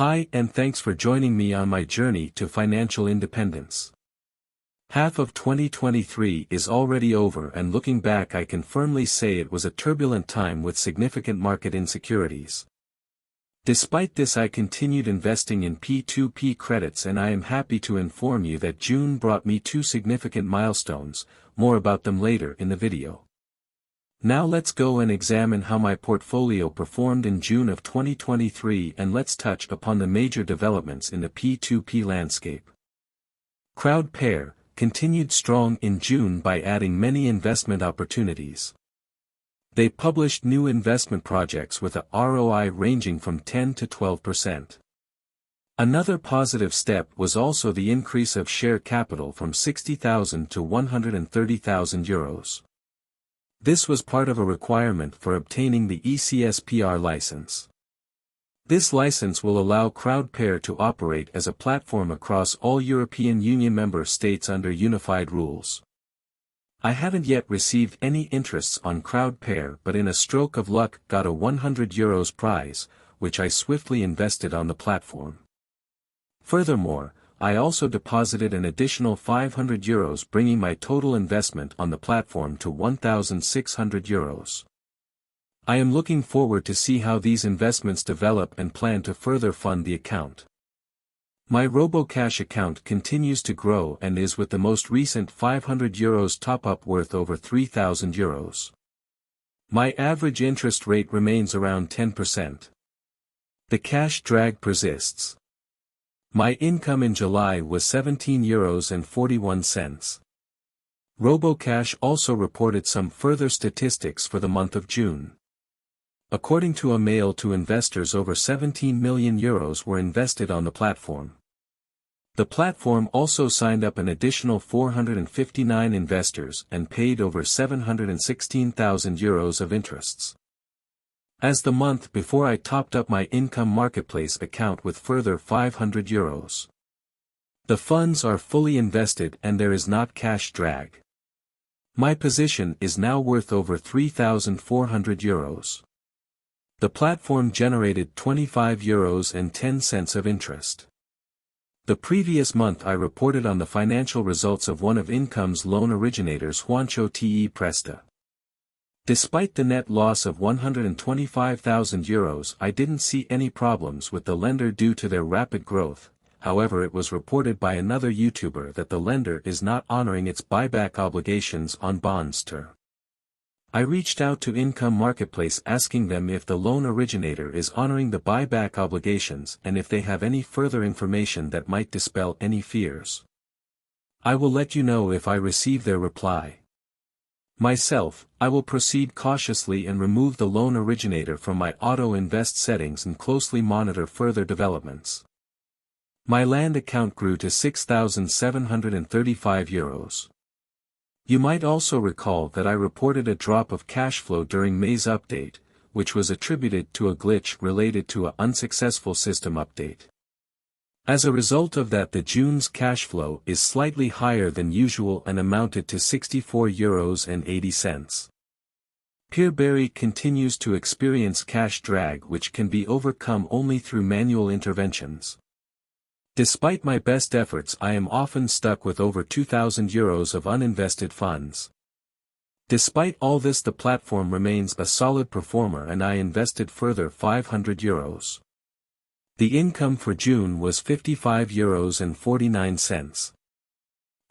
Hi and thanks for joining me on my journey to financial independence. Half of 2023 is already over, and looking back I can firmly say it was a turbulent time with significant market insecurities. Despite this, I continued investing in P2P credits, and I am happy to inform you that June brought me two significant milestones. More about them later in the video. Now let's go and examine how my portfolio performed in June of 2023, and let's touch upon the major developments in the P2P landscape. CrowdPair continued strong in June by adding many investment opportunities. They published new investment projects with a ROI ranging from 10 to 12%. Another positive step was also the increase of share capital from 60,000 to 130,000 euros. This was part of a requirement for obtaining the ECSPR license. This license will allow CrowdPair to operate as a platform across all European Union member states under unified rules. I haven't yet received any interests on CrowdPair, but in a stroke of luck got a 100 euros prize, which I swiftly invested on the platform. Furthermore, I also deposited an additional 500 euros, bringing my total investment on the platform to 1,600 euros. I am looking forward to see how these investments develop and plan to further fund the account. My RoboCash account continues to grow and is, with the most recent 500 euros top-up, worth over 3,000 euros. My average interest rate remains around 10%. The cash drag persists. My income in July was 17.41 euros. RoboCash also reported some further statistics for the month of June. According to a mail to investors, over 17 million euros were invested on the platform. The platform also signed up an additional 459 investors and paid over 716,000 euros of interests. As the month before, I topped up my income marketplace account with further 500 euros. The funds are fully invested and there is not cash drag. My position is now worth over 3,400 euros. The platform generated 25 euros and 10 cents of interest. The previous month I reported on the financial results of one of Income's loan originators, Juancho Te Presta. Despite the net loss of 125,000 euros, I didn't see any problems with the lender due to their rapid growth. However, it was reported by another YouTuber that the lender is not honoring its buyback obligations on bonds. I reached out to Income Marketplace asking them if the loan originator is honoring the buyback obligations and if they have any further information that might dispel any fears. I will let you know if I receive their reply. Myself, I will proceed cautiously and remove the loan originator from my auto invest settings and closely monitor further developments. My land account grew to 6,735 euros. You might also recall that I reported a drop of cash flow during May's update, which was attributed to a glitch related to an unsuccessful system update. As a result of that, the June's cash flow is slightly higher than usual and amounted to 64.80 euros. Peerberry continues to experience cash drag, which can be overcome only through manual interventions. Despite my best efforts, I am often stuck with over 2,000 euros of uninvested funds. Despite all this, the platform remains a solid performer and I invested further 500 euros. The income for June was 55.49 euros.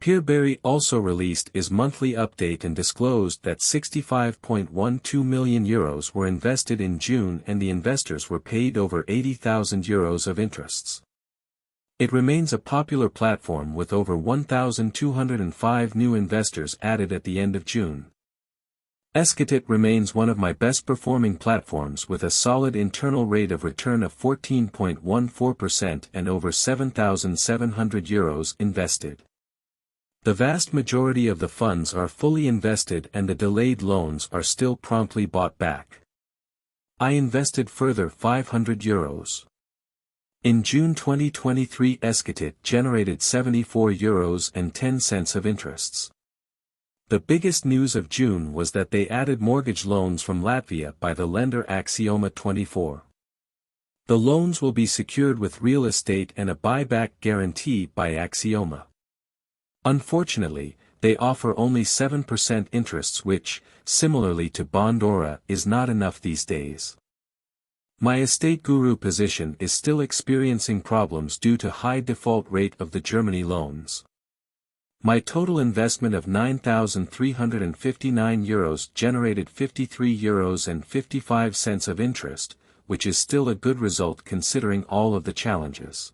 Peerberry also released its monthly update and disclosed that 65.12 million euros were invested in June and the investors were paid over 80,000 euros of interests. It remains a popular platform with over 1,205 new investors added at the end of June. Escatit remains one of my best performing platforms with a solid internal rate of return of 14.14% and over 7,700 euros invested. The vast majority of the funds are fully invested and the delayed loans are still promptly bought back. I invested further 500 euros. In June 2023, Escatit generated 74.10 euros of interests. The biggest news of June was that they added mortgage loans from Latvia by the lender Axioma 24. The loans will be secured with real estate and a buyback guarantee by Axioma. Unfortunately, they offer only 7% interests which, similarly to Bondora, is not enough these days. My estate guru position is still experiencing problems due to high default rate of the Germany loans. My total investment of €9,359 generated €53.55 of interest, which is still a good result considering all of the challenges.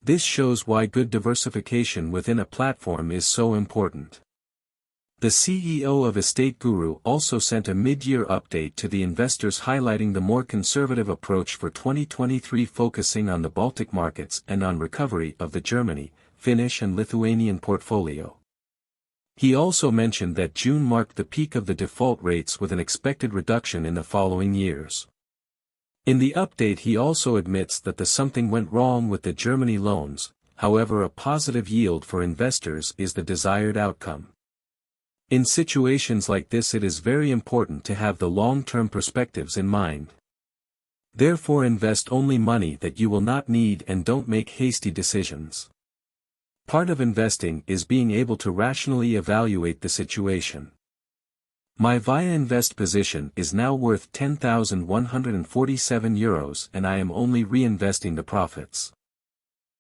This shows why good diversification within a platform is so important. The CEO of Estate Guru also sent a mid-year update to the investors highlighting the more conservative approach for 2023, focusing on the Baltic markets and on recovery of the Germany, Finnish and Lithuanian portfolio. He also mentioned that June marked the peak of the default rates with an expected reduction in the following years. In the update he also admits that something went wrong with the Germany loans, however a positive yield for investors is the desired outcome. In situations like this it is very important to have the long-term perspectives in mind. Therefore invest only money that you will not need and don't make hasty decisions. Part of investing is being able to rationally evaluate the situation. My Via Invest position is now worth €10,147 and I am only reinvesting the profits.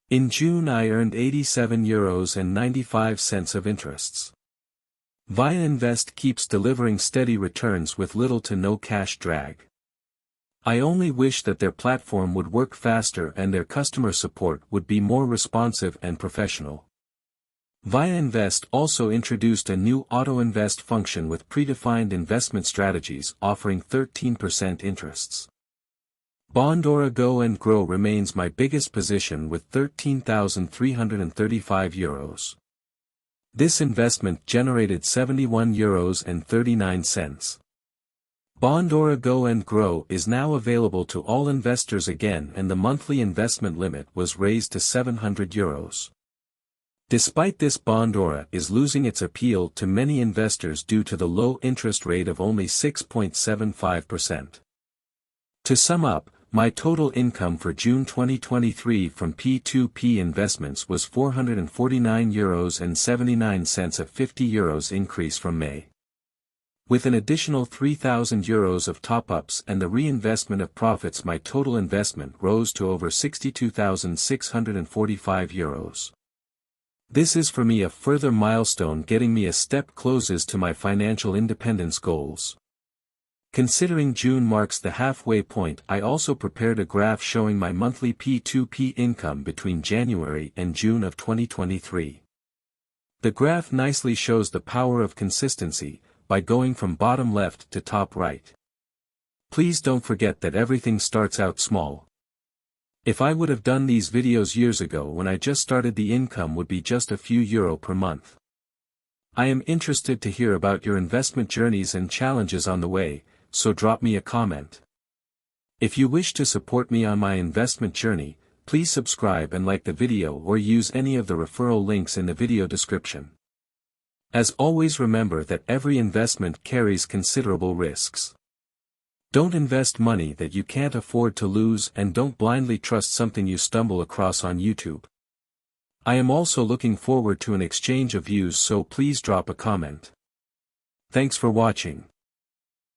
In June I earned €87.95 of interests. Via Invest keeps delivering steady returns with little to no cash drag. I only wish that their platform would work faster and their customer support would be more responsive and professional. Via Invest also introduced a new auto-invest function with predefined investment strategies offering 13% interests. Bondora Go and Grow remains my biggest position with €13,335. This investment generated €71.39. Bondora Go and Grow is now available to all investors again and the monthly investment limit was raised to €700. Despite this, Bondora is losing its appeal to many investors due to the low interest rate of only 6.75%. To sum up, my total income for June 2023 from P2P investments was €449.79, a €50 increase from May. With an additional €3,000 of top-ups and the reinvestment of profits, my total investment rose to over €62,645. This is for me a further milestone, getting me a step closer to my financial independence goals. Considering June marks the halfway point, I also prepared a graph showing my monthly P2P income between January and June of 2023. The graph nicely shows the power of consistency, by going from bottom left to top right. Please don't forget that everything starts out small. If I would have done these videos years ago when I just started, the income would be just a few euro per month. I am interested to hear about your investment journeys and challenges on the way, so drop me a comment. If you wish to support me on my investment journey, please subscribe and like the video or use any of the referral links in the video description. As always, remember that every investment carries considerable risks. Don't invest money that you can't afford to lose, and don't blindly trust something you stumble across on YouTube. I am also looking forward to an exchange of views, so please drop a comment. Thanks for watching.